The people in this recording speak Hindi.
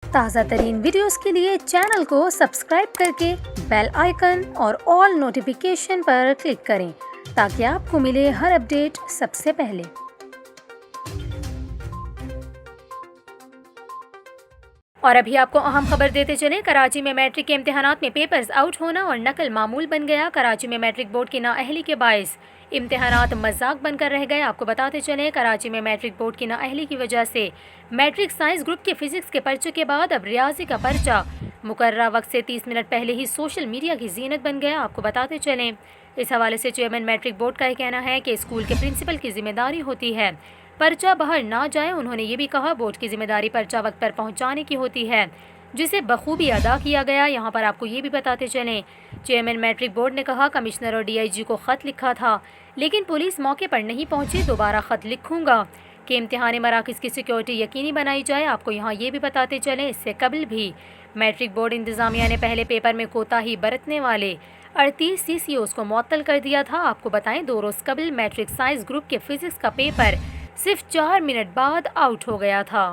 ताज़ा तरीन वीडियोस के लिए चैनल को सब्सक्राइब करके बेल आइकन और ऑल नोटिफिकेशन पर क्लिक करें ताकि आपको मिले हर अपडेट सबसे पहले। और अभी आपको अहम खबर देते चले, कराची में मैट्रिक के इम्तिहानात में पेपर्स आउट होना और नकल मामूल बन गया। कराची में मैट्रिक बोर्ड की नाअहली के बायस इम्तिहानात मजाक बनकर रह गए। आपको बताते चलें, कराची में मैट्रिक बोर्ड की नाअहली की वजह से मैट्रिक साइंस ग्रुप के फिजिक्स के पर्चे के बाद अब रियाजी का पर्चा मुकर्ररा वक्त से 30 मिनट पहले ही सोशल मीडिया की जीनत बन गया। आपको बताते चलें, इस हवाले से चेयरमैन मैट्रिक बोर्ड का यह कहना है कि स्कूल के प्रिंसिपल की जिम्मेदारी होती है पर्चा बाहर ना जाए। उन्होंने ये भी कहा, बोर्ड की जिम्मेदारी पर्चा वक्त पर पहुंचाने की होती है, जिसे बखूबी अदा किया गया। यहाँ पर आपको ये भी बताते चलें, चेयरमैन मैट्रिक बोर्ड ने कहा, कमिश्नर और DIG को ख़त लिखा था लेकिन पुलिस मौके पर नहीं पहुंची, दोबारा ख़त लिखूंगा कि इम्तिहानी मराकज़ की सिक्योरिटी यकीनी बनाई जाए। आपको यहाँ ये भी बताते चलें, इससे कबल भी मैट्रिक बोर्ड इंतज़ामिया ने पहले पेपर में कोताही बरतने वाले 38 CCOs को मुअत्तल कर दिया था। आपको बताएं, 2 रोज़ कबल मैट्रिक साइंस ग्रुप के फिजिक्स का पेपर सिर्फ 4 मिनट बाद आउट हो गया था।